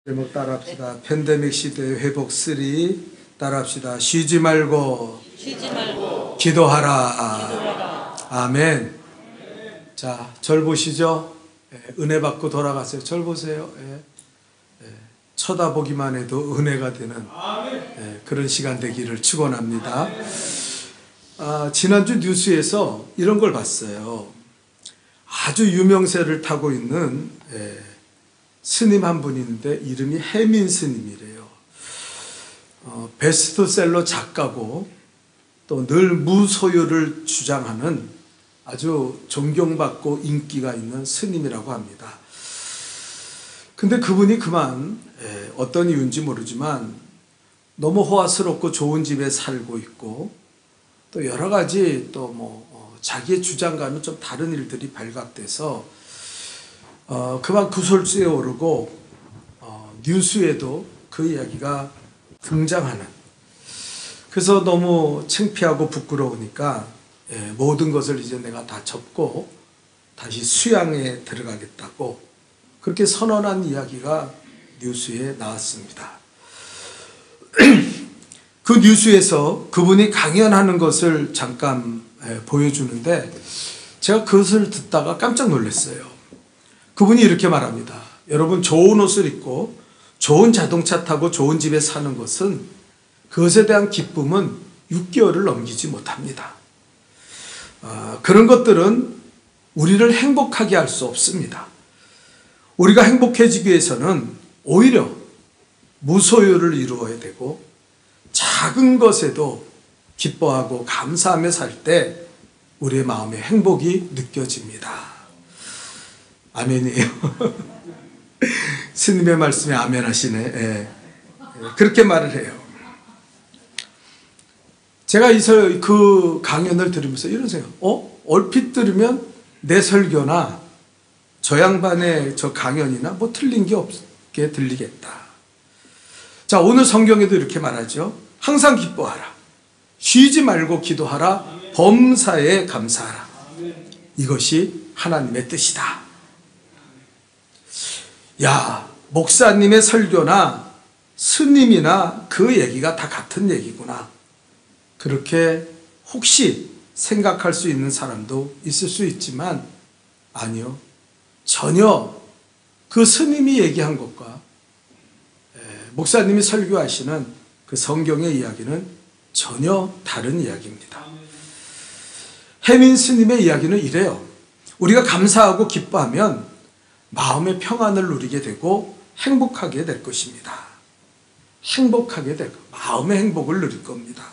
제목 따라합시다. 팬데믹 시대의 회복 3 따라합시다. 쉬지 말고 기도하라. 아멘. 자, 절 보시죠. 은혜 받고 돌아가세요. 절 보세요. 쳐다보기만 해도 은혜가 되는 그런 시간 되기를 축원합니다. 지난주 뉴스에서 이런 걸 봤어요. 아주 유명세를 타고 있는 스님 한 분이 있는데 이름이 해민 스님이래요. 베스트셀러 작가고 또 늘 무소유를 주장하는 아주 존경받고 인기가 있는 스님이라고 합니다. 근데 그분이 그만 어떤 이유인지 모르지만 너무 호화스럽고 좋은 집에 살고 있고 또 여러 가지 또 자기의 주장과는 좀 다른 일들이 발각돼서 그만 구설수에 오르고 뉴스에도 그 이야기가 등장하는, 그래서 너무 창피하고 부끄러우니까 모든 것을 이제 내가 다 접고 다시 수양에 들어가겠다고 그렇게 선언한 이야기가 뉴스에 나왔습니다. 그 뉴스에서 그분이 강연하는 것을 잠깐 보여주는데 제가 그것을 듣다가 깜짝 놀랐어요. 그분이 이렇게 말합니다. 여러분, 좋은 옷을 입고 좋은 자동차 타고 좋은 집에 사는 것은, 그것에 대한 기쁨은 6개월을 넘기지 못합니다. 그런 것들은 우리를 행복하게 할 수 없습니다. 우리가 행복해지기 위해서는 오히려 무소유를 이루어야 되고 작은 것에도 기뻐하고 감사하며 살 때 우리의 마음에 행복이 느껴집니다. 아멘이에요. 스님의 말씀에 아멘 하시네. 그렇게 말을 해요. 제가 그 강연을 들으면서 이런 생각, 얼핏 들으면 내 설교나 저 양반의 저 강연이나 틀린 게 없게 들리겠다. 자, 오늘 성경에도 이렇게 말하죠. 항상 기뻐하라. 쉬지 말고 기도하라. 범사에 감사하라. 이것이 하나님의 뜻이다. 야, 목사님의 설교나 스님이나 그 얘기가 다 같은 얘기구나. 그렇게 혹시 생각할 수 있는 사람도 있을 수 있지만 아니요. 전혀 그 스님이 얘기한 것과 목사님이 설교하시는 그 성경의 이야기는 전혀 다른 이야기입니다. 해민 스님의 이야기는 이래요. 우리가 감사하고 기뻐하면 마음의 평안을 누리게 되고 행복하게 될 것입니다. 행복하게 될 것, 마음의 행복을 누릴 겁니다.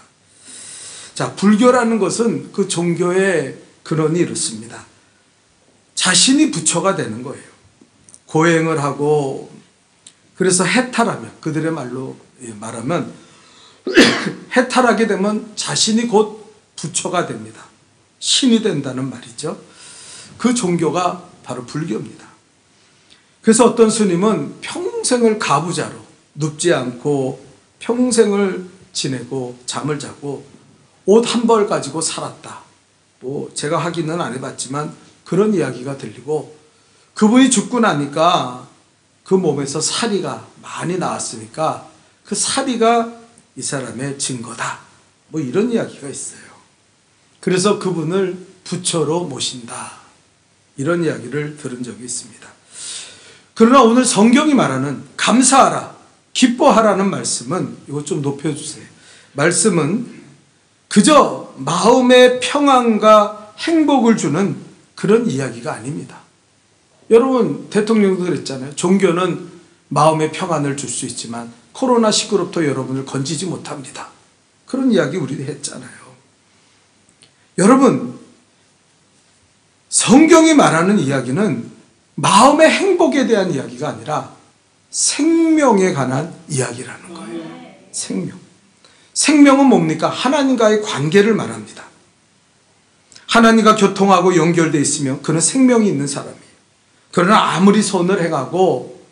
자, 불교라는 것은 그 종교의 근원이 이렇습니다. 자신이 부처가 되는 거예요. 고행을 하고, 그래서 해탈하면, 그들의 말로 말하면 해탈하게 되면 자신이 곧 부처가 됩니다. 신이 된다는 말이죠. 그 종교가 바로 불교입니다. 그래서 어떤 스님은 평생을 가부자로 눕지 않고 평생을 지내고 잠을 자고 옷 한 벌 가지고 살았다. 제가 확인은 안 해봤지만 그런 이야기가 들리고, 그분이 죽고 나니까 그 몸에서 사리가 많이 나왔으니까 그 사리가 이 사람의 증거다. 이런 이야기가 있어요. 그래서 그분을 부처로 모신다. 이런 이야기를 들은 적이 있습니다. 그러나 오늘 성경이 말하는 감사하라, 기뻐하라는 말씀은, 이거 좀 높여주세요. 말씀은 그저 마음의 평안과 행복을 주는 그런 이야기가 아닙니다. 여러분, 대통령도 그랬잖아요. 종교는 마음의 평안을 줄 수 있지만 코로나19로부터 여러분을 건지지 못합니다. 그런 이야기 우리도 했잖아요. 여러분, 성경이 말하는 이야기는 마음의 행복에 대한 이야기가 아니라 생명에 관한 이야기라는 거예요. 생명. 생명은 뭡니까? 하나님과의 관계를 말합니다. 하나님과 교통하고 연결되어 있으면 그는 생명이 있는 사람이에요. 그러나 아무리 선을 행하고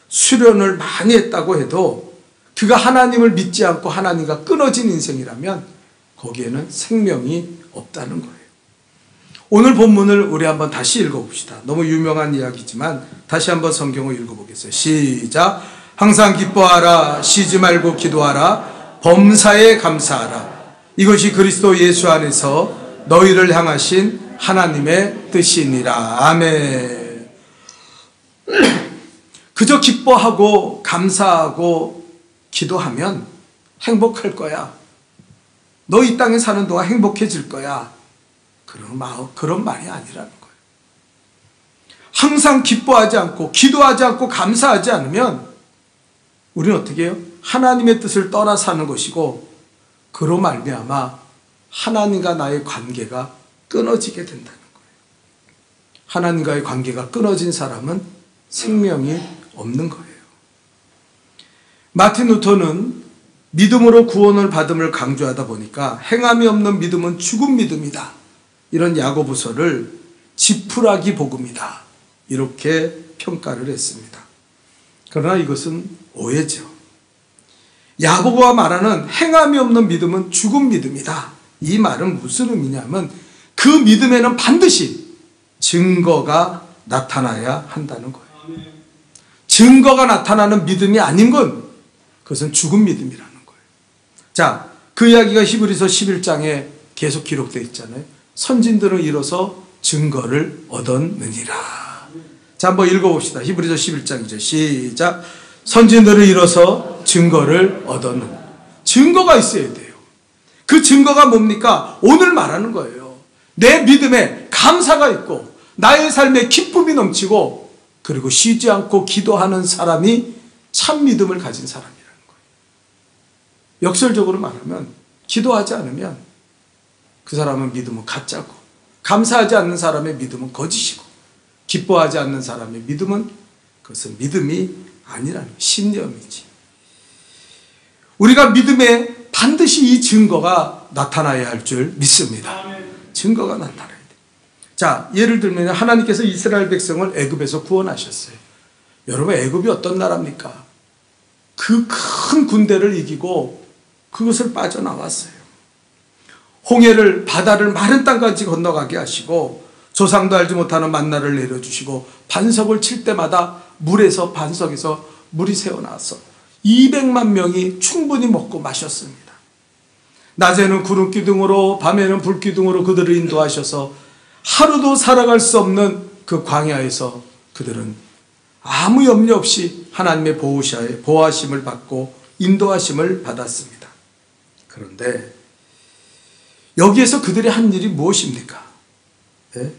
수련을 많이 했다고 해도 그가 하나님을 믿지 않고 하나님과 끊어진 인생이라면 거기에는 생명이 없다는 거예요. 오늘 본문을 우리 한번 다시 읽어봅시다. 너무 유명한 이야기지만 다시 한번 성경을 읽어보겠어요. 시작. 항상 기뻐하라. 쉬지 말고 기도하라. 범사에 감사하라. 이것이 그리스도 예수 안에서 너희를 향하신 하나님의 뜻이니라. 아멘. 그저 기뻐하고 감사하고 기도하면 행복할 거야. 너 이 땅에 사는 동안 행복해질 거야. 그런 말이 아니라는 거예요. 항상 기뻐하지 않고 기도하지 않고 감사하지 않으면 우리는 어떻게 해요? 하나님의 뜻을 떠나 사는 것이고, 그로 말미암아 하나님과 나의 관계가 끊어지게 된다는 거예요. 하나님과의 관계가 끊어진 사람은 생명이 없는 거예요. 마틴 루터는 믿음으로 구원을 받음을 강조하다 보니까 행함이 없는 믿음은 죽은 믿음이다. 이런 야고보서를 지푸라기 복음이다. 이렇게 평가를 했습니다. 그러나 이것은 오해죠. 야고보가 말하는 행함이 없는 믿음은 죽은 믿음이다. 이 말은 무슨 의미냐면 그 믿음에는 반드시 증거가 나타나야 한다는 거예요. 증거가 나타나는 믿음이 아닌 건 그것은 죽은 믿음이라는 거예요. 자, 그 이야기가 히브리서 11장에 계속 기록되어 있잖아요. 선진들을 이뤄서 증거를 얻었느니라. 자, 한번 읽어봅시다. 히브리서 11장이죠. 시작. 선진들을 이뤄서 증거를 얻었는. 증거가 있어야 돼요. 그 증거가 뭡니까? 오늘 말하는 거예요. 내 믿음에 감사가 있고 나의 삶에 기쁨이 넘치고 그리고 쉬지 않고 기도하는 사람이 참 믿음을 가진 사람이라는 거예요. 역설적으로 말하면 기도하지 않으면 그 사람은 믿음은 가짜고, 감사하지 않는 사람의 믿음은 거짓이고, 기뻐하지 않는 사람의 믿음은 그것은 믿음이 아니라는 거예요. 신념이지. 우리가 믿음에 반드시 이 증거가 나타나야 할 줄 믿습니다. 증거가 나타나야 돼요. 자, 예를 들면 하나님께서 이스라엘 백성을 애굽에서 구원하셨어요. 여러분, 애굽이 어떤 나라입니까? 그 큰 군대를 이기고 그것을 빠져나왔어요. 홍해를, 바다를 마른 땅까지 건너가게 하시고 조상도 알지 못하는 만나를 내려주시고 반석을 칠 때마다 물에서, 반석에서 물이 새어나와서 200만 명이 충분히 먹고 마셨습니다. 낮에는 구름 기둥으로 밤에는 불 기둥으로 그들을 인도하셔서 하루도 살아갈 수 없는 그 광야에서 그들은 아무 염려 없이 하나님의 보호하심을 받고 인도하심을 받았습니다. 그런데 여기에서 그들이 한 일이 무엇입니까? 네?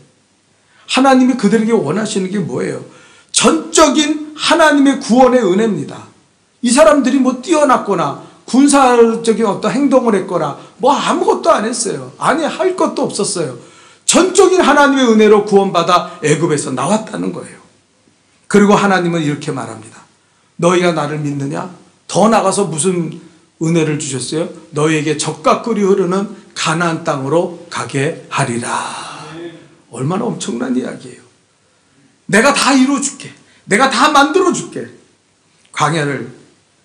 하나님이 그들에게 원하시는 게 뭐예요? 전적인 하나님의 구원의 은혜입니다. 이 사람들이 뭐 뛰어났거나 군사적인 어떤 행동을 했거나 뭐 아무것도 안 했어요. 아니, 할 것도 없었어요. 전적인 하나님의 은혜로 구원받아 애굽에서 나왔다는 거예요. 그리고 하나님은 이렇게 말합니다. 너희가 나를 믿느냐? 더 나가서 무슨 은혜를 주셨어요? 너희에게 젖과 꿀이 흐르는 가나안 땅으로 가게 하리라. 얼마나 엄청난 이야기예요. 내가 다 이루어줄게. 내가 다 만들어줄게. 광야를,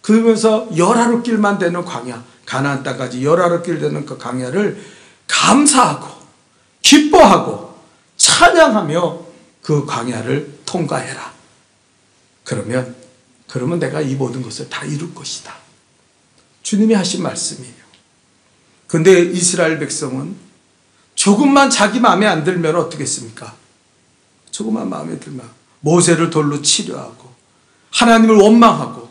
그러면서 열하루 길만 되는 광야, 가나안 땅까지 열하루 길 되는 그 광야를 감사하고 기뻐하고 찬양하며 그 광야를 통과해라. 그러면 내가 이 모든 것을 다 이룰 것이다. 주님이 하신 말씀이에요. 근데 이스라엘 백성은 조금만 자기 마음에 안 들면 어떻겠습니까? 조금만 마음에 들면 모세를 돌로 치려하고 하나님을 원망하고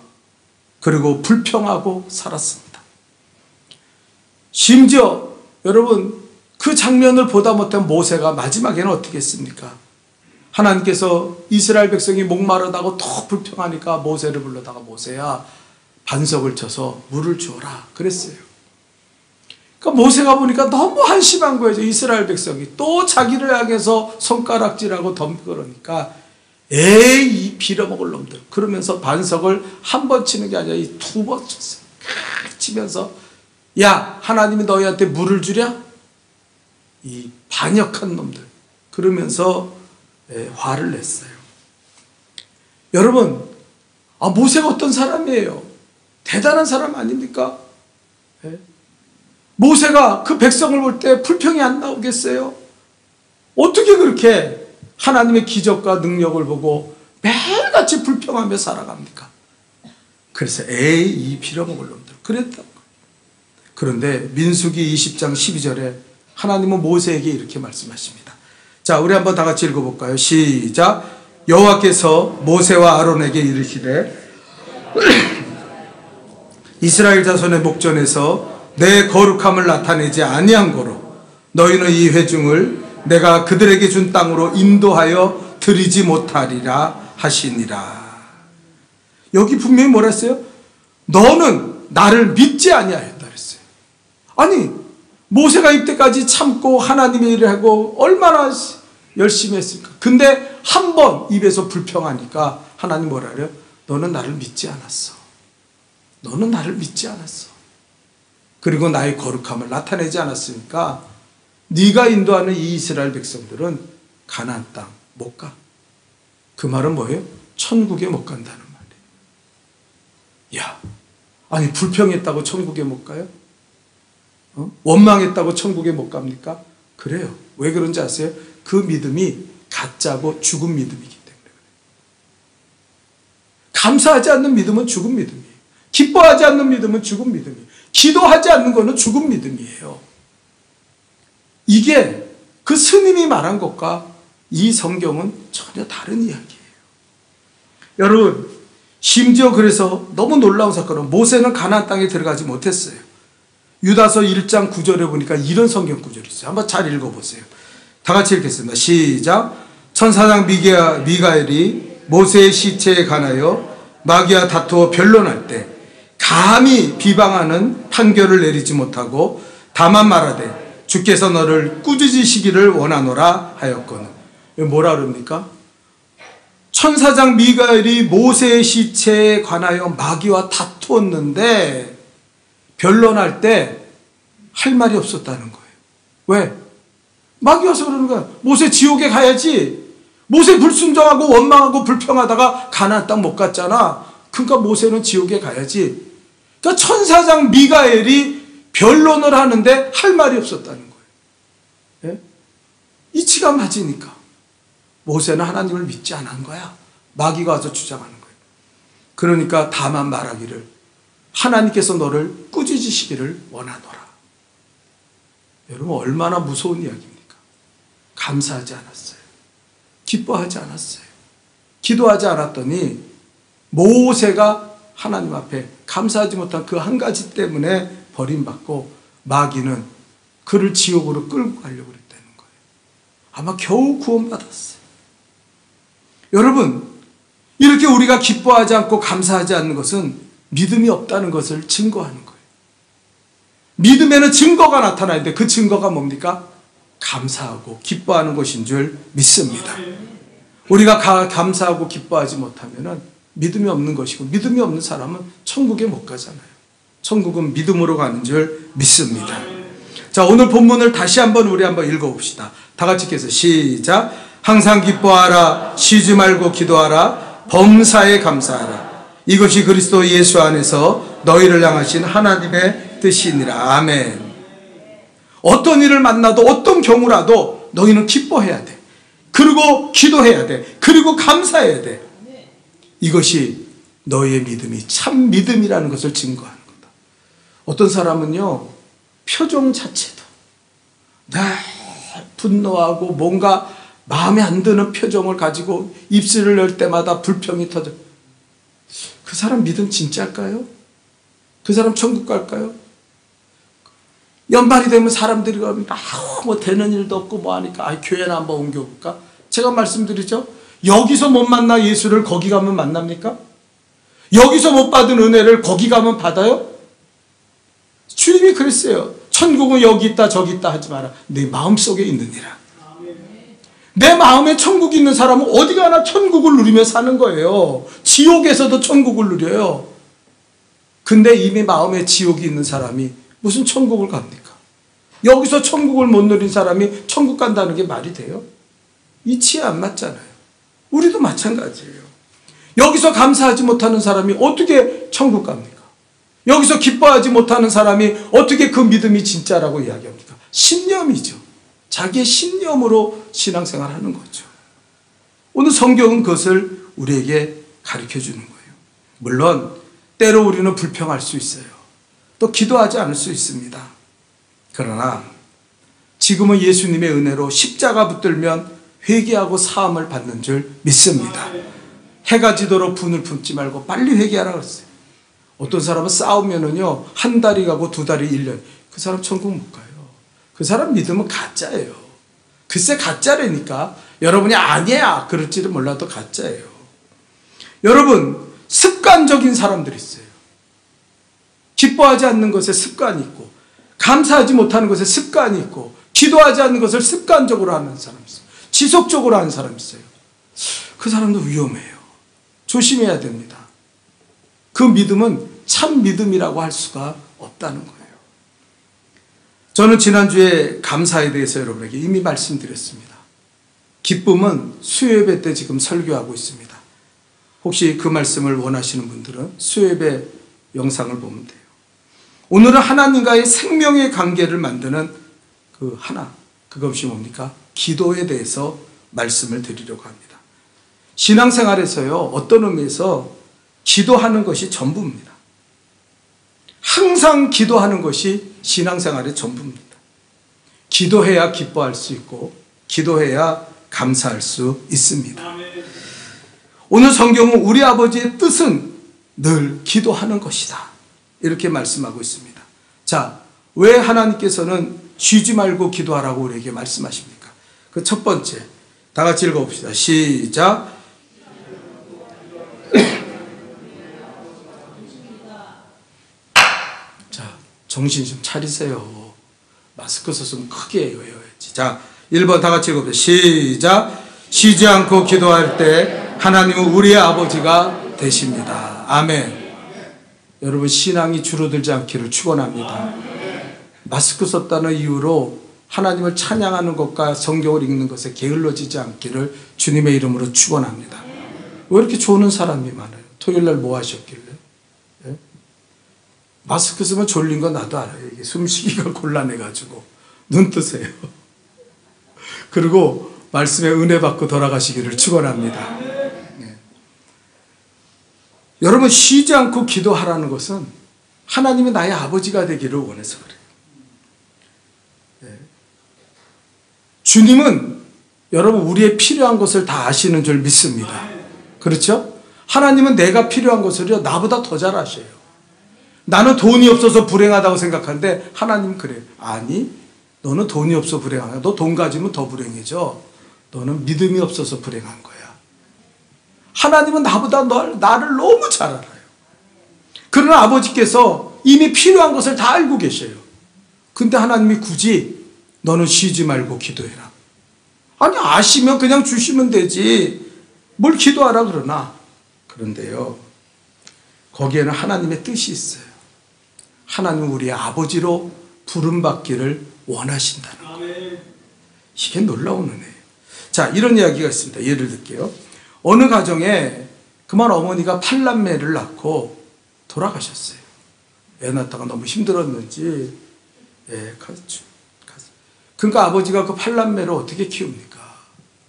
그리고 불평하고 살았습니다. 심지어 여러분, 그 장면을 보다 못한 모세가 마지막에는 어떻게 했습니까? 하나님께서 이스라엘 백성이 목마르다고 더 불평하니까 모세를 불러다가 모세야, 반석을 쳐서 물을 주어라 그랬어요. 그러니까 모세가 보니까 너무 한심한 거예요. 이스라엘 백성이 또 자기를 향해서 손가락질하고 덤벼그러니까 에이, 이 빌어먹을 놈들. 그러면서 반석을 한 번 치는 게 아니라 이 두 번 쳤어요. 치면서 야, 하나님이 너희한테 물을 주랴? 이 반역한 놈들. 그러면서 화를 냈어요. 여러분, 모세가 어떤 사람이에요? 대단한 사람 아닙니까? 모세가 그 백성을 볼 때 불평이 안 나오겠어요? 어떻게 그렇게 하나님의 기적과 능력을 보고 매일같이 불평하며 살아갑니까? 그래서 에이 이 빌어먹을 놈들 그랬다는 거예요. 그런데 민수기 20장 12절에 하나님은 모세에게 이렇게 말씀하십니다. 자, 우리 한번 다 같이 읽어볼까요? 시작. 여호와께서 모세와 아론에게 이르시되 이스라엘 자손의 목전에서 내 거룩함을 나타내지 아니한 거로 너희는 이 회중을 내가 그들에게 준 땅으로 인도하여 드리지 못하리라 하시니라. 여기 분명히 뭐라 했어요? 너는 나를 믿지 아니하였다 그랬어요. 아니 모세가 이때까지 참고 하나님의 일을 하고 얼마나 열심히 했습니까? 근데 한 번 입에서 불평하니까 하나님 뭐라 그래요? 너는 나를 믿지 않았어. 너는 나를 믿지 않았어. 그리고 나의 거룩함을 나타내지 않았으니까 네가 인도하는 이 이스라엘 백성들은 가나안 땅 못 가. 그 말은 뭐예요? 천국에 못 간다는 말이에요. 야, 아니 불평했다고 천국에 못 가요? 원망했다고 천국에 못 갑니까? 그래요. 왜 그런지 아세요? 그 믿음이 가짜고 죽은 믿음이기 때문에 그래요. 감사하지 않는 믿음은 죽은 믿음이에요. 기뻐하지 않는 믿음은 죽은 믿음이에요. 기도하지 않는 것은 죽은 믿음이에요. 이게 그 스님이 말한 것과 이 성경은 전혀 다른 이야기예요. 여러분, 심지어 그래서 너무 놀라운 사건은 모세는 가나안 땅에 들어가지 못했어요. 유다서 1장 9절에 보니까 이런 성경 구절이 있어요. 한번 잘 읽어보세요. 다 같이 읽겠습니다. 시작. 천사장 미가엘이 모세의 시체에 관하여 마귀와 다투어 변론할 때 감히 비방하는 판결을 내리지 못하고 다만 말하되 주께서 너를 꾸짖으시기를 원하노라 하였거늘. 뭐라 그럽니까? 천사장 미가엘이 모세의 시체에 관하여 마귀와 다투었는데 변론할 때 할 말이 없었다는 거예요. 왜? 마귀 와서 그러는 거야. 모세 지옥에 가야지. 모세 불순종하고 원망하고 불평하다가 가나안 땅 못 갔잖아. 그러니까 모세는 지옥에 가야지. 그러니까 천사장 미가엘이 변론을 하는데 할 말이 없었다는 거예요. 예? 이치가 맞으니까 모세는 하나님을 믿지 않은 거야. 마귀가 와서 주장하는 거예요. 그러니까 다만 말하기를 하나님께서 너를 꾸짖으시기를 원하노라. 여러분 얼마나 무서운 이야기입니까? 감사하지 않았어요. 기뻐하지 않았어요. 기도하지 않았더니 모세가 하나님 앞에 감사하지 못한 그 한 가지 때문에 버림받고 마귀는 그를 지옥으로 끌고 가려고 그랬다는 거예요. 아마 겨우 구원받았어요. 여러분, 이렇게 우리가 기뻐하지 않고 감사하지 않는 것은 믿음이 없다는 것을 증거하는 거예요. 믿음에는 증거가 나타나는데 그 증거가 뭡니까? 감사하고 기뻐하는 것인 줄 믿습니다. 우리가 감사하고 기뻐하지 못하면 믿음이 없는 것이고 믿음이 없는 사람은 천국에 못 가잖아요. 천국은 믿음으로 가는 줄 믿습니다. 자, 오늘 본문을 다시 한번 우리 한번 읽어봅시다. 다 같이 읽어서 시작. 항상 기뻐하라. 쉬지 말고 기도하라. 범사에 감사하라. 이것이 그리스도 예수 안에서 너희를 향하신 하나님의 뜻이니라. 아멘. 어떤 일을 만나도 어떤 경우라도 너희는 기뻐해야 돼. 그리고 기도해야 돼. 그리고 감사해야 돼. 이것이 너희의 믿음이 참 믿음이라는 것을 증거하는 거다. 어떤 사람은요, 표정 자체도 늘 분노하고 뭔가 마음에 안 드는 표정을 가지고 입술을 열 때마다 불평이 터져. 그 사람 믿음 진짜일까요? 그 사람 천국 갈까요? 연말이 되면 사람들이 가면 뭐 되는 일도 없고 뭐 하니까 교회나 한번 옮겨볼까? 제가 말씀드리죠. 여기서 못 만나 예수를 거기 가면 만납니까? 여기서 못 받은 은혜를 거기 가면 받아요? 주님이 그랬어요. 천국은 여기 있다 저기 있다 하지 마라. 내 마음속에 있느니라. 내 마음에 천국이 있는 사람은 어디 가나 천국을 누리며 사는 거예요. 지옥에서도 천국을 누려요. 근데 이미 마음에 지옥이 있는 사람이 무슨 천국을 갑니까? 여기서 천국을 못 누린 사람이 천국 간다는 게 말이 돼요? 이치에 안 맞잖아요. 우리도 마찬가지예요. 여기서 감사하지 못하는 사람이 어떻게 천국 갑니까? 여기서 기뻐하지 못하는 사람이 어떻게 그 믿음이 진짜라고 이야기합니까? 신념이죠. 자기의 신념으로 신앙생활 하는 거죠. 오늘 성경은 그것을 우리에게 가르쳐 주는 거예요. 물론 때로 우리는 불평할 수 있어요. 또 기도하지 않을 수 있습니다. 그러나 지금은 예수님의 은혜로 십자가 붙들면 회개하고 사함을 받는 줄 믿습니다. 해가 지도록 분을 품지 말고 빨리 회개하라 그랬어요. 어떤 사람은 싸우면은요, 한 달이 가고 두 달이 1년. 그 사람 천국 못 가요. 그 사람 믿음은 가짜예요. 글쎄 가짜라니까. 여러분이 아니야 그럴지도 몰라도 가짜예요. 여러분, 습관적인 사람들이 있어요. 기뻐하지 않는 것에 습관이 있고, 감사하지 못하는 것에 습관이 있고, 기도하지 않는 것을 습관적으로 하는 사람이 있어요. 지속적으로 하는 사람이 있어요. 그 사람도 위험해요. 조심해야 됩니다. 그 믿음은 참 믿음이라고 할 수가 없다는 거예요. 저는 지난주에 감사에 대해서 여러분에게 이미 말씀드렸습니다. 기쁨은 수요예배 때 지금 설교하고 있습니다. 혹시 그 말씀을 원하시는 분들은 수요예배 영상을 보면 돼요. 오늘은 하나님과의 생명의 관계를 만드는 그 하나, 그것이 뭡니까? 기도에 대해서 말씀을 드리려고 합니다. 신앙생활에서요, 어떤 의미에서 기도하는 것이 전부입니다. 항상 기도하는 것이 신앙생활의 전부입니다. 기도해야 기뻐할 수 있고, 기도해야 감사할 수 있습니다. 오늘 성경은 우리 아버지의 뜻은 늘 기도하는 것이다, 이렇게 말씀하고 있습니다. 자, 왜 하나님께서는 쉬지 말고 기도하라고 우리에게 말씀하십니까? 그 첫 번째, 다 같이 읽어봅시다. 시작. 자, 정신 좀 차리세요. 마스크 썼으면 크게 외워야지. 자, 1번 다 같이 읽어봅시다. 시작. 쉬지 않고 기도할 때 하나님은 우리의 아버지가 되십니다. 아멘. 여러분, 신앙이 줄어들지 않기를 축원합니다. 마스크 썼다는 이유로 하나님을 찬양하는 것과 성경을 읽는 것에 게을러지지 않기를 주님의 이름으로 축원합니다. 왜 이렇게 조는 사람이 많아요? 토요일날 뭐 하셨길래? 예? 마스크 쓰면 졸린 거 나도 알아요. 이게 숨쉬기가 곤란해가지고 눈 뜨세요. 그리고 말씀에 은혜 받고 돌아가시기를 축원합니다. 예. 여러분, 쉬지 않고 기도하라는 것은 하나님이 나의 아버지가 되기를 원해서 그래요. 주님은 여러분 우리의 필요한 것을 다 아시는 줄 믿습니다. 그렇죠? 하나님은 내가 필요한 것을요, 나보다 더 잘 아셔요. 나는 돈이 없어서 불행하다고 생각하는데 하나님은 그래요. 아니, 너는 돈이 없어 불행하냐? 너 돈 가지면 더 불행해져. 너는 믿음이 없어서 불행한 거야. 하나님은 나보다 나를 너무 잘 알아요. 그러나 아버지께서 이미 필요한 것을 다 알고 계셔요. 근데 하나님이 굳이 너는 쉬지 말고 기도해라. 아니, 아시면 그냥 주시면 되지. 뭘 기도하라 그러나. 그런데요, 거기에는 하나님의 뜻이 있어요. 하나님은 우리의 아버지로 부름받기를 원하신다는 거예요. 이게 놀라운 은혜예요. 자, 이런 이야기가 있습니다. 예를 들게요. 어느 가정에 그만 어머니가 8남매를 낳고 돌아가셨어요. 애 낳다가 너무 힘들었는지, 그러니까 아버지가 그 8남매를 어떻게 키웁니까?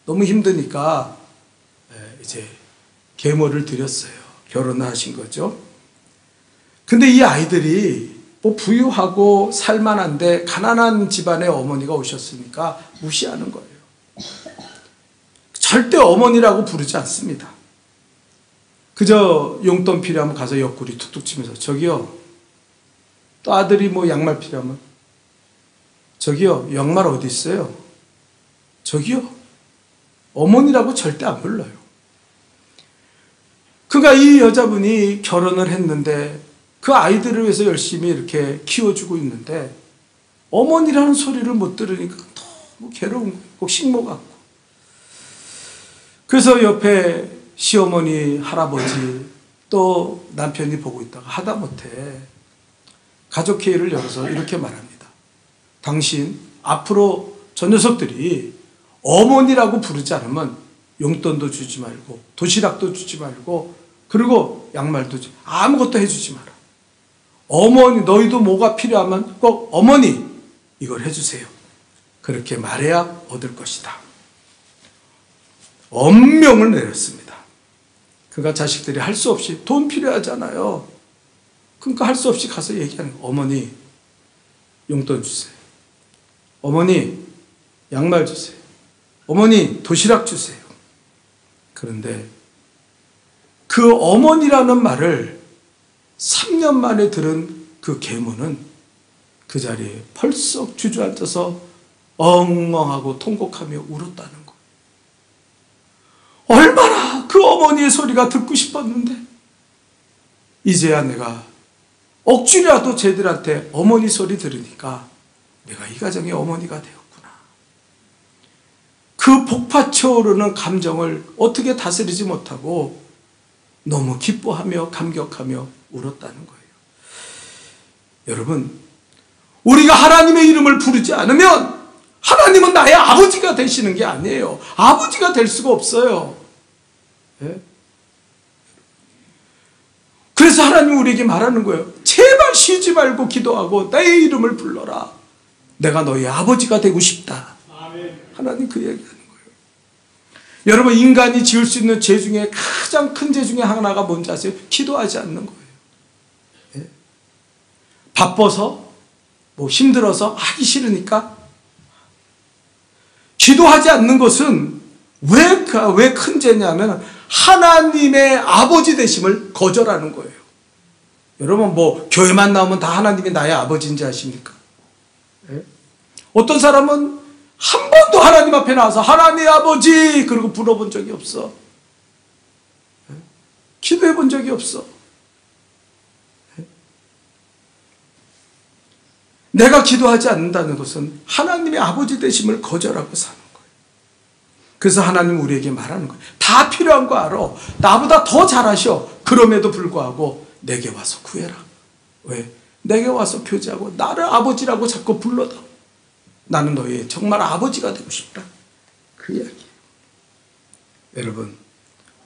너무 힘드니까 이제 계모를 드렸어요. 결혼을 하신 거죠. 근데 이 아이들이 뭐 부유하고 살만한데 가난한 집안의 어머니가 오셨으니까 무시하는 거예요. 절대 어머니라고 부르지 않습니다. 그저 용돈 필요하면 가서 옆구리 툭툭 치면서, 저기요, 또 아들이 뭐 양말 필요하면, 저기요, 양말 어디 있어요? 저기요. 어머니라고 절대 안 불러요. 그러니까 이 여자분이 결혼을 했는데 그 아이들을 위해서 열심히 이렇게 키워주고 있는데 어머니라는 소리를 못 들으니까 너무 괴로운 거예요. 꼭 식모 같고. 그래서 옆에 시어머니, 할아버지, 또 남편이 보고 있다가 하다못해 가족회의를 열어서 이렇게 말합니다. 당신 앞으로 저 녀석들이 어머니라고 부르지 않으면 용돈도 주지 말고 도시락도 주지 말고 그리고 양말도 아무것도 해주지 마라. 어머니, 너희도 뭐가 필요하면 꼭 어머니 이걸 해주세요. 그렇게 말해야 얻을 것이다. 엄명을 내렸습니다. 그가 자식들이 할 수 없이 돈 필요하잖아요. 그러니까 할 수 없이 가서 얘기하는 거예요. 어머니 용돈 주세요. 어머니 양말 주세요. 어머니 도시락 주세요. 그런데 그 어머니라는 말을 3년 만에 들은 그 계모는 그 자리에 펄썩 주저앉아서 엉엉하고 통곡하며 울었다는 거예요. 얼마나 그 어머니의 소리가 듣고 싶었는데 이제야 내가 억지라도 쟤들한테 어머니 소리 들으니까 내가 이 가정의 어머니가 되었구나. 그 복받쳐 오르는 감정을 어떻게 다스리지 못하고 너무 기뻐하며 감격하며 울었다는 거예요. 여러분, 우리가 하나님의 이름을 부르지 않으면 하나님은 나의 아버지가 되시는 게 아니에요. 아버지가 될 수가 없어요. 예? 그래서 하나님은 우리에게 말하는 거예요. 제발 쉬지 말고 기도하고 내 이름을 불러라. 내가 너의 아버지가 되고 싶다. 하나님 그 얘기하는 거예요. 여러분, 인간이 지을 수 있는 죄 중에 가장 큰 죄 중에 하나가 뭔지 아세요? 기도하지 않는 거예요. 예? 바빠서 힘들어서 하기 싫으니까 기도하지 않는 것은 왜 큰 죄냐면 하나님의 아버지 되심을 거절하는 거예요. 여러분, 교회만 나오면 다 하나님이 나의 아버지인지 아십니까? 예? 어떤 사람은 한 번도 하나님 앞에 나와서 하나님 아버지 그러고 불러본 적이 없어. 예? 기도해 본 적이 없어. 예? 내가 기도하지 않는다는 것은 하나님의 아버지 되심을 거절하고 사는 거예요. 그래서 하나님은 우리에게 말하는 거예요. 다 필요한 거 알아. 나보다 더 잘하셔. 그럼에도 불구하고 내게 와서 구해라. 왜? 내게 와서 교제하고 나를 아버지라고 자꾸 불러다. 나는 너의 정말 아버지가 되고 싶다. 그 이야기예요. 여러분,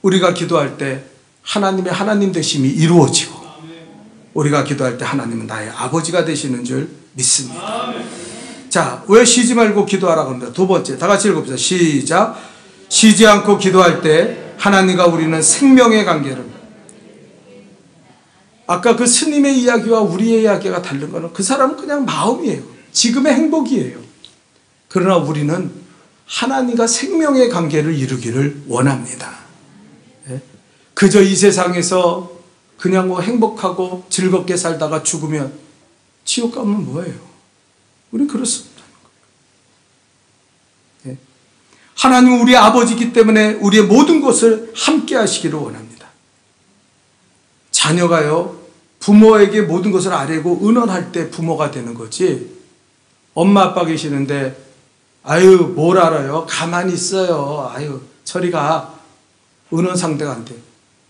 우리가 기도할 때 하나님의 하나님 되심이 이루어지고 우리가 기도할 때 하나님은 나의 아버지가 되시는 줄 믿습니다. 자, 왜 쉬지 말고 기도하라고 합니다. 두 번째, 다 같이 읽어봅시다. 시작. 쉬지 않고 기도할 때 하나님과 우리는 생명의 관계를. 아까 그 스님의 이야기와 우리의 이야기가 다른 거는 그 사람은 그냥 마음이에요. 지금의 행복이에요. 그러나 우리는 하나님과 생명의 관계를 이루기를 원합니다. 그저 이 세상에서 그냥 행복하고 즐겁게 살다가 죽으면 지옥 가면 뭐예요? 우리는 그럴 수 없다는 거예요. 하나님은 우리의 아버지이기 때문에 우리의 모든 것을 함께 하시기를 원합니다. 자녀가요, 부모에게 모든 것을 아뢰고 은원할 때 부모가 되는 거지, 엄마 아빠 계시는데 아유 뭘 알아요? 가만히 있어요. 아유 저리 가. 은원 상대가 안 돼.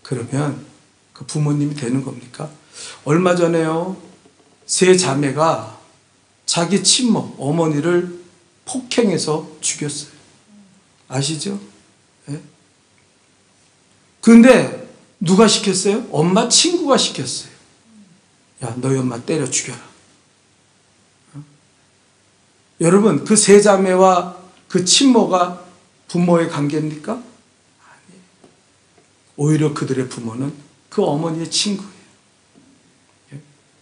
그러면 그 부모님이 되는 겁니까? 얼마 전에요, 세 자매가 자기 친모 어머니를 폭행해서 죽였어요. 아시죠? 예? 근데 누가 시켰어요? 엄마 친구가 시켰어요. 야, 너희 엄마 때려 죽여라. 여러분, 그 세 자매와 그 친모가 부모의 관계입니까? 아니에요. 오히려 그들의 부모는 그 어머니의 친구예요.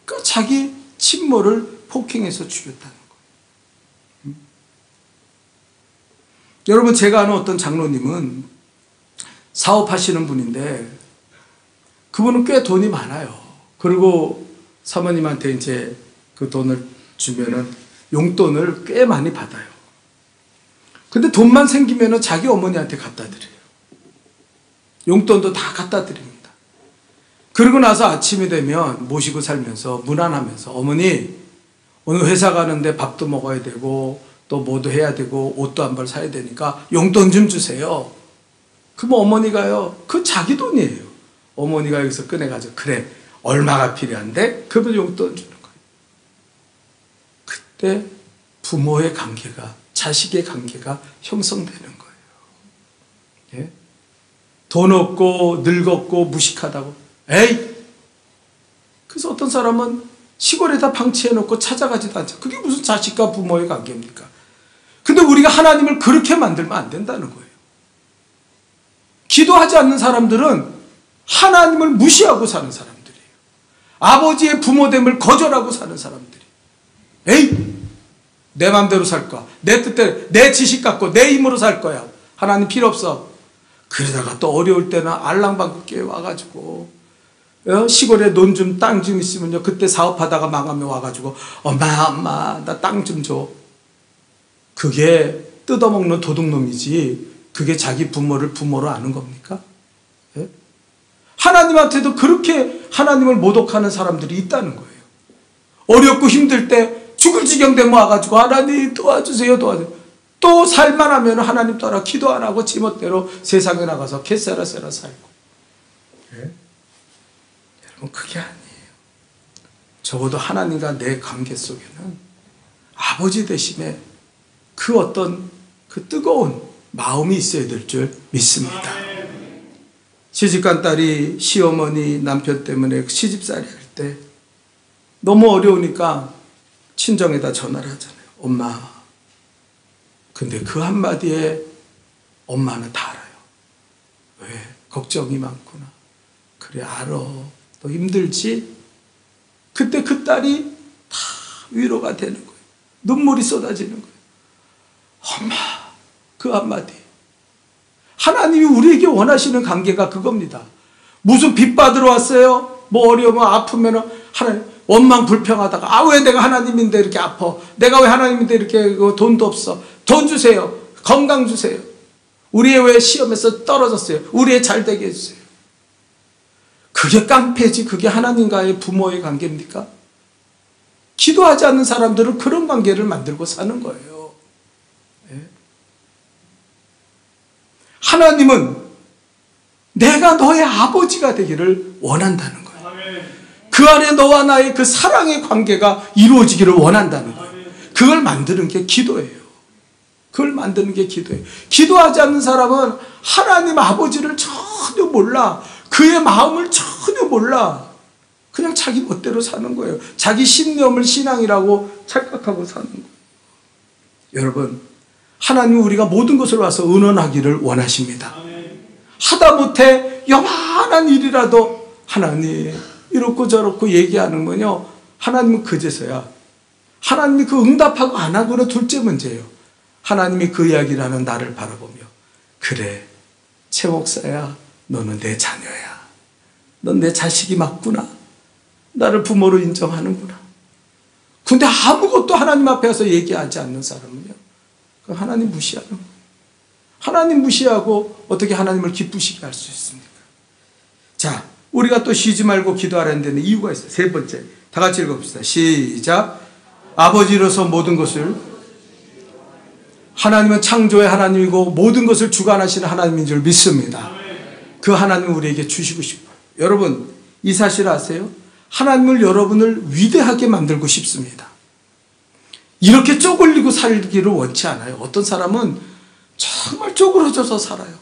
그러니까 자기 친모를 폭행해서 죽였다는 거예요. 여러분, 제가 아는 어떤 장로님은 사업하시는 분인데 그분은 꽤 돈이 많아요. 그리고 사모님한테 이제 그 돈을 주면은 용돈을 꽤 많이 받아요. 근데 돈만 생기면은 자기 어머니한테 갖다 드려요. 용돈도 다 갖다 드립니다. 그러고 나서 아침이 되면 모시고 살면서 무난하면서 어머니 오늘 회사 가는데 밥도 먹어야 되고 또 뭐도 해야 되고 옷도 한 벌 사야 되니까 용돈 좀 주세요. 그럼 어머니가요, 그 자기 돈이에요. 어머니가 여기서 꺼내가지고 그래 얼마가 필요한데? 그러면 용돈 주는 거예요. 그때 부모의 관계가, 자식의 관계가 형성되는 거예요. 예? 돈 없고 늙었고 무식하다고 에이! 그래서 어떤 사람은 시골에다 방치해놓고 찾아가지도 않죠. 그게 무슨 자식과 부모의 관계입니까? 근데 우리가 하나님을 그렇게 만들면 안 된다는 거예요. 기도하지 않는 사람들은 하나님을 무시하고 사는 사람들이에요. 아버지의 부모됨을 거절하고 사는 사람들이. 에이, 내 마음대로 살 거야. 내 뜻대로, 내 지식 갖고 내 힘으로 살 거야. 하나님 필요 없어. 그러다가 또 어려울 때는 알랑방긋게 와가지고 시골에 논 좀 땅 좀 있으면요, 그때 사업하다가 망하면 와가지고 엄마 나 땅 좀 줘. 그게 뜯어먹는 도둑놈이지 그게 자기 부모를 부모로 아는 겁니까? 예? 하나님한테도 그렇게 하나님을 모독하는 사람들이 있다는 거예요. 어렵고 힘들 때 죽을 지경 되면 와가지고 하나님 도와주세요 도와주세요. 또 살만하면 하나님 따라 기도 안 하고 지멋대로 세상에 나가서 개쎄라쎄라 살고. 예? 여러분, 그게 아니에요. 적어도 하나님과 내 관계 속에는 아버지 대신에 그 어떤 그 뜨거운 마음이 있어야 될 줄 믿습니다. 시집간 딸이 시어머니 남편 때문에 시집살이 할 때 너무 어려우니까 친정에다 전화를 하잖아요. 엄마. 근데 그 한마디에 엄마는 다 알아요. 왜? 걱정이 많구나. 그래, 알아. 너 힘들지? 그때 그 딸이 다 위로가 되는 거예요. 눈물이 쏟아지는 거예요. 엄마, 그 한마디. 하나님이 우리에게 원하시는 관계가 그겁니다. 무슨 빚 받으러 왔어요? 뭐 어려우면 아프면 하나님 원망 불평하다가 왜 내가 하나님인데 이렇게 아파? 내가 왜 하나님인데 이렇게 돈도 없어? 돈 주세요. 건강 주세요. 우리 애 왜 시험에서 떨어졌어요? 우리 애 잘 되게 해주세요. 그게 깡패지, 그게 하나님과의 부모의 관계입니까? 기도하지 않는 사람들은 그런 관계를 만들고 사는 거예요. 예? 하나님은 내가 너의 아버지가 되기를 원한다는 거예요. 그 안에 너와 나의 그 사랑의 관계가 이루어지기를 원한다는 거예요. 그걸 만드는 게 기도예요. 그걸 만드는 게 기도예요. 기도하지 않는 사람은 하나님 아버지를 전혀 몰라. 그의 마음을 전혀 몰라. 그냥 자기 멋대로 사는 거예요. 자기 신념을 신앙이라고 착각하고 사는 거예요. 여러분, 하나님은 우리가 모든 것을 와서 의논하기를 원하십니다. 하다못해 요만한 일이라도 하나님 이렇고 저렇고 얘기하는 건요, 하나님은 그제서야 하나님이 그 응답하고 안 하고는 둘째 문제예요. 하나님이 그 이야기를 하는 나를 바라보며 그래, 최 목사야, 너는 내 자녀야. 넌 내 자식이 맞구나. 나를 부모로 인정하는구나. 근데 아무것도 하나님 앞에 와서 얘기하지 않는 사람은요, 그 하나님 무시하는 거예요. 하나님 무시하고 어떻게 하나님을 기쁘시게 할 수 있습니까? 자, 우리가 또 쉬지 말고 기도하라는 데는 이유가 있어요. 세 번째, 다 같이 읽어봅시다. 시작. 아버지로서 모든 것을, 하나님은 창조의 하나님이고 모든 것을 주관하시는 하나님인 줄 믿습니다. 그 하나님을 우리에게 주시고 싶어요. 여러분, 이 사실 아세요? 하나님을 여러분을 위대하게 만들고 싶습니다. 이렇게 쪼글리고 살기를 원치 않아요. 어떤 사람은 정말 쪼그러져서 살아요.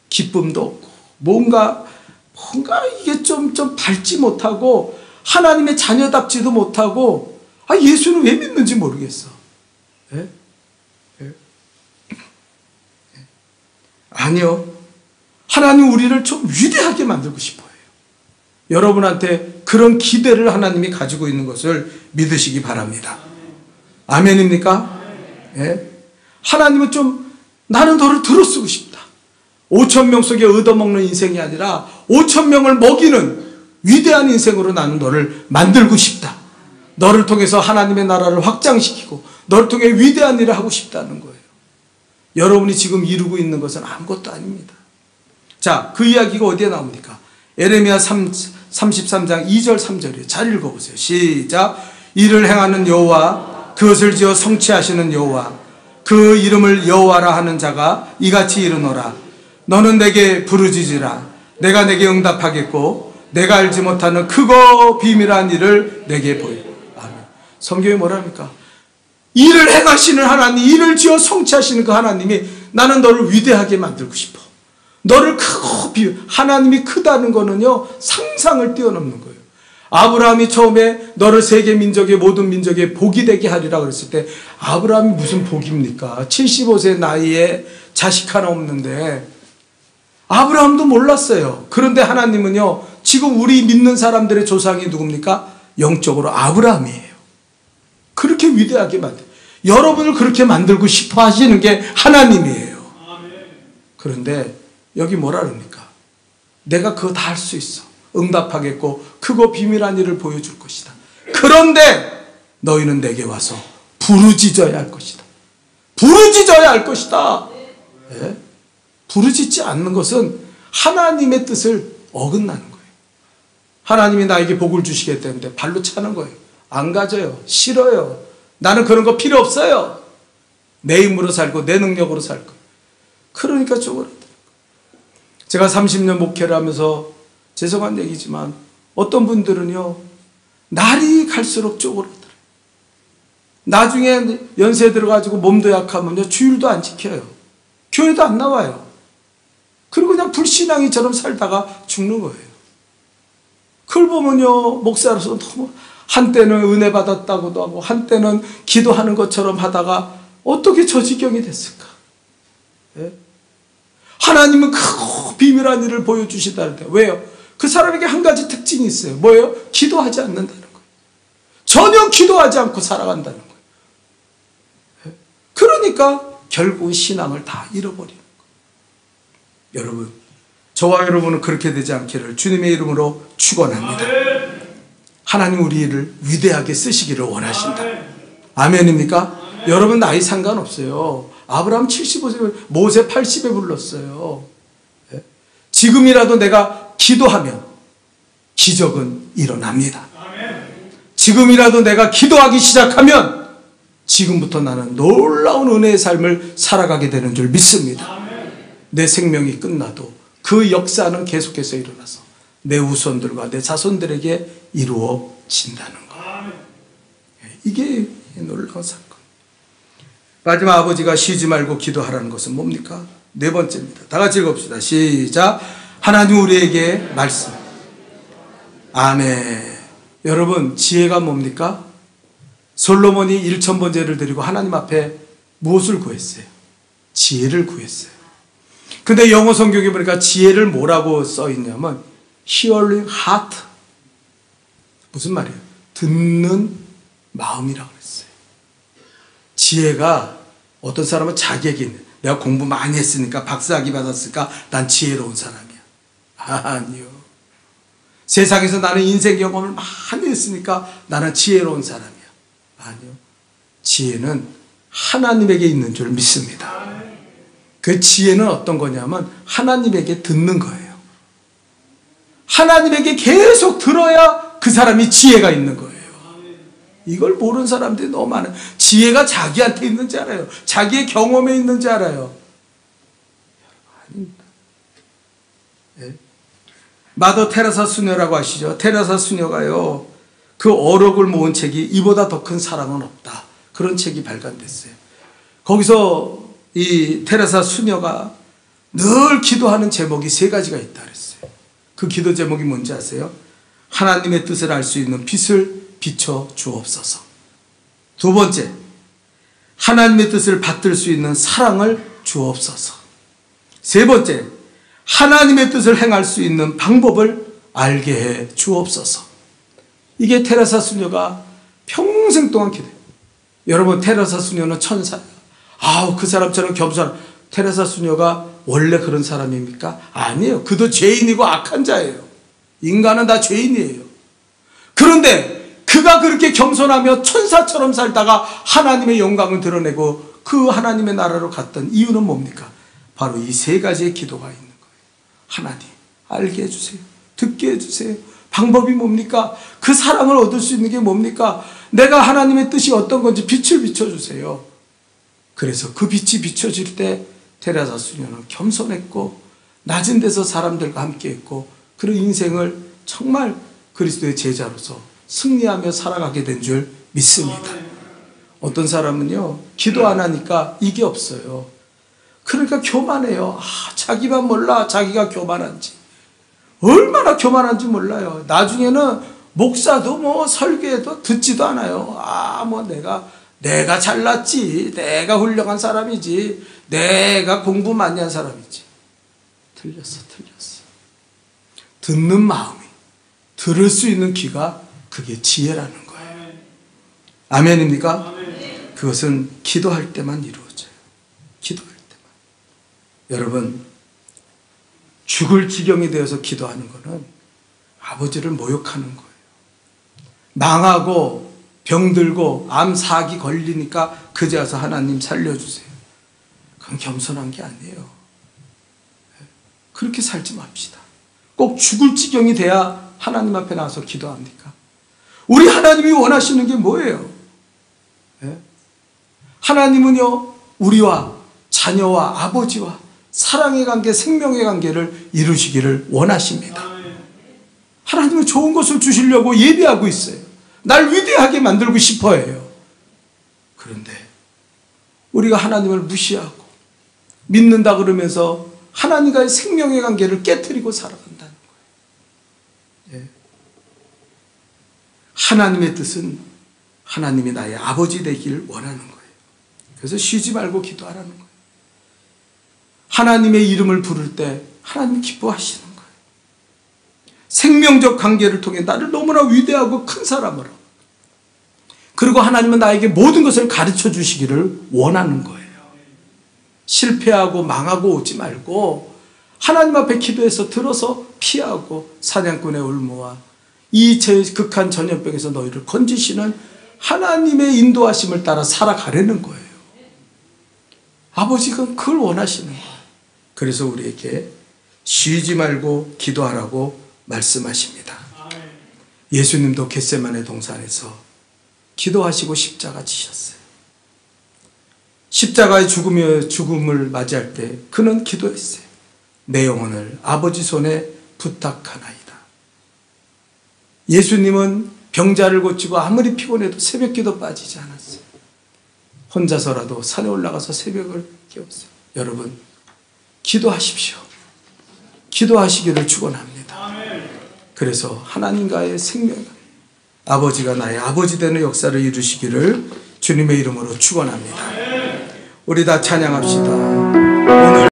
기쁨도 없고 뭔가 이게 좀 밟지 못하고 하나님의 자녀답지도 못하고 예수는 왜 믿는지 모르겠어. 예? 예? 아니요. 하나님 우리를 좀 위대하게 만들고 싶어요. 여러분한테 그런 기대를 하나님이 가지고 있는 것을 믿으시기 바랍니다. 아멘입니까? 예? 하나님은 좀 나는 너를 들어쓰고 싶다. 5,000명 속에 얻어먹는 인생이 아니라 5,000명을 먹이는 위대한 인생으로 나는 너를 만들고 싶다. 너를 통해서 하나님의 나라를 확장시키고 너를 통해 위대한 일을 하고 싶다는 거예요. 여러분이 지금 이루고 있는 것은 아무것도 아닙니다. 자, 그 이야기가 어디에 나옵니까? 에레미야 33장 2절 3절이에요. 잘 읽어보세요. 시작. 이를 행하는 여호와, 그것을 지어 성취하시는 여호와, 그 이름을 여호와라 하는 자가 이같이 이르노라. 너는 내게 부르짖으라. 내가 내게 응답하겠고 내가 알지 못하는 크고 비밀한 일을 내게 보여. 아멘. 성경이 뭐랍니까? 일을 행하시는 하나님, 일을 지어 성취하시는 그 하나님이 나는 너를 위대하게 만들고 싶어. 너를 크고 하나님이 크다는 거는요, 상상을 뛰어넘는 거예요. 아브라함이 처음에 너를 세계 민족의 모든 민족의 복이 되게 하리라 그랬을 때 아브라함이 무슨 복입니까? 75세 나이에 자식 하나 없는데 아브라함도 몰랐어요. 그런데 하나님은요, 지금 우리 믿는 사람들의 조상이 누굽니까? 영적으로 아브라함이에요. 그렇게 위대하게 여러분을 그렇게 만들고 싶어 하시는 게 하나님이에요. 그런데 여기 뭐라 그럽니까? 내가 그거 다 할 수 있어. 응답하겠고 크고 비밀한 일을 보여줄 것이다. 그런데 너희는 내게 와서 부르짖어야 할 것이다. 부르짖어야 할 것이다. 네? 부르짖지 않는 것은 하나님의 뜻을 어긋나는 거예요. 하나님이 나에게 복을 주시겠다는데 발로 차는 거예요. 안 가져요. 싫어요. 나는 그런 거 필요 없어요. 내 힘으로 살고 내 능력으로 살 거예요. 그러니까 쪼그라들어요. 제가 30년 목회를 하면서 죄송한 얘기지만 어떤 분들은요, 날이 갈수록 쪼그라들어요. 나중에 연세 들어가지고 몸도 약하면요, 주일도 안 지켜요. 교회도 안 나와요. 그리고 그냥 불신앙이처럼 살다가 죽는 거예요. 그걸 보면요, 목사로서 너무 한때는 은혜 받았다고도 하고 한때는 기도하는 것처럼 하다가 어떻게 저 지경이 됐을까? 예? 하나님은 크고 비밀한 일을 보여주시다는데 왜요? 그 사람에게 한 가지 특징이 있어요. 뭐예요? 기도하지 않는다는 거예요. 전혀 기도하지 않고 살아간다는 거예요. 예? 그러니까 결국 신앙을 다 잃어버리는 거예요. 여러분, 저와 여러분은 그렇게 되지 않기를 주님의 이름으로 축원합니다. 하나님 우리를 위대하게 쓰시기를 원하신다. 아멘입니까? 여러분 나이 상관없어요. 아브라함 75세, 모세 80에 불렀어요. 예? 지금이라도 내가 기도하면 기적은 일어납니다. 지금이라도 내가 기도하기 시작하면 지금부터 나는 놀라운 은혜의 삶을 살아가게 되는 줄 믿습니다. 내 생명이 끝나도 그 역사는 계속해서 일어나서 내 후손들과 내 자손들에게 이루어진다는 것. 이게 놀라운 사건. 마지막 아버지가 쉬지 말고 기도하라는 것은 뭡니까? 네 번째입니다. 다 같이 읽읍시다. 시작. 하나님 우리에게 말씀. 아멘. 여러분, 지혜가 뭡니까? 솔로몬이 1000번제를 드리고 하나님 앞에 무엇을 구했어요? 지혜를 구했어요. 근데 영어 성경에 보니까 지혜를 뭐라고 써 있냐면 hearing heart. 무슨 말이에요? 듣는 마음이라고 그랬어요. 지혜가 어떤 사람은 자기에게 있는, 내가 공부 많이 했으니까 박사학위 받았으니까 난 지혜로운 사람이야. 아니요. 세상에서 나는 인생 경험을 많이 했으니까 나는 지혜로운 사람이야. 아니요. 지혜는 하나님에게 있는 줄 믿습니다. 그 지혜는 어떤 거냐면 하나님에게 듣는 거예요. 하나님에게 계속 들어야 그 사람이 지혜가 있는 거예요. 이걸 모르는 사람들이 너무 많아요. 지혜가 자기한테 있는 줄 알아요. 자기의 경험에 있는 줄 알아요. 아닙니다. 네. 마더 테레사 수녀라고 아시죠? 테레사 수녀가요, 그 어록을 모은 책이 이보다 더 큰 사랑은 없다. 그런 책이 발간됐어요. 거기서 이 테레사 수녀가 늘 기도하는 제목이 3가지가 있다 그랬어요. 그 기도 제목이 뭔지 아세요? 하나님의 뜻을 알 수 있는 빛을 비춰 주옵소서. 2번째, 하나님의 뜻을 받들 수 있는 사랑을 주옵소서. 3번째, 하나님의 뜻을 행할 수 있는 방법을 알게 해 주옵소서. 이게 테레사 수녀가 평생 동안 기도해요. 여러분, 테레사 수녀는 천사예요. 아우, 그 사람처럼 겸손한 테레사 수녀가 원래 그런 사람입니까? 아니에요. 그도 죄인이고 악한 자예요. 인간은 다 죄인이에요. 그런데 그가 그렇게 겸손하며 천사처럼 살다가 하나님의 영광을 드러내고 그 하나님의 나라로 갔던 이유는 뭡니까? 바로 이 3가지의 기도가 있는 거예요. 하나님, 알게 해주세요. 듣게 해주세요. 방법이 뭡니까? 그 사랑을 얻을 수 있는 게 뭡니까? 내가 하나님의 뜻이 어떤 건지 빛을 비춰주세요. 그래서 그 빛이 비춰질 때 테레사 수녀는 겸손했고 낮은 데서 사람들과 함께했고 그런 인생을 정말 그리스도의 제자로서 승리하며 살아가게 된 줄 믿습니다. 어떤 사람은요, 기도 안 하니까 이게 없어요. 그러니까 교만해요. 자기만 몰라. 자기가 교만한지. 얼마나 교만한지 몰라요. 나중에는 목사도 뭐 설교해도 듣지도 않아요. 뭐 내가 잘났지. 내가 훌륭한 사람이지. 내가 공부 많이 한 사람이지. 틀렸어. 듣는 마음이, 들을 수 있는 귀가 그게 지혜라는 거예요. 아멘입니까? 그것은 기도할 때만 이루어져요. 기도할 때만. 여러분, 죽을 지경이 되어서 기도하는 것은 아버지를 모욕하는 거예요. 망하고 병들고 암 사기 걸리니까 그제 와서 하나님 살려주세요. 그건 겸손한 게 아니에요. 그렇게 살지 맙시다. 꼭 죽을 지경이 돼야 하나님 앞에 나와서 기도합니까? 우리 하나님이 원하시는 게 뭐예요? 하나님은요, 우리와 자녀와 아버지와 사랑의 관계, 생명의 관계를 이루시기를 원하십니다. 하나님은 좋은 것을 주시려고 예비하고 있어요. 날 위대하게 만들고 싶어 해요. 그런데 우리가 하나님을 무시하고 믿는다 그러면서 하나님과의 생명의 관계를 깨트리고 살아간다는 거예요. 하나님의 뜻은 하나님이 나의 아버지 되기를 원하는 거예요. 그래서 쉬지 말고 기도하라는 거예요. 하나님의 이름을 부를 때 하나님 기뻐하시는 거예요. 생명적 관계를 통해 나를 너무나 위대하고 큰 사람으로, 그리고 하나님은 나에게 모든 것을 가르쳐 주시기를 원하는 거예요. 실패하고 망하고 오지 말고 하나님 앞에 기도해서 들어서 피하고 사냥꾼의 올무와 이 극한 전염병에서 너희를 건지시는 하나님의 인도하심을 따라 살아가려는 거예요. 아버지가 그걸 원하시는 거예요. 그래서 우리에게 쉬지 말고 기도하라고 말씀하십니다. 예수님도 겟세마네 동산에서 기도하시고 십자가 지셨어요. 십자가의 죽음을 맞이할 때 그는 기도했어요. 내 영혼을 아버지 손에 부탁하나이다. 예수님은 병자를 고치고 아무리 피곤해도 새벽기도 빠지지 않았어요. 혼자서라도 산에 올라가서 새벽을 깨웠어요. 여러분, 기도하십시오. 기도하시기를 축원합니다. 그래서 하나님과의 생명, 아버지가 나의 아버지 되는 역사를 이루시기를 주님의 이름으로 축원합니다. 우리 다 찬양합시다.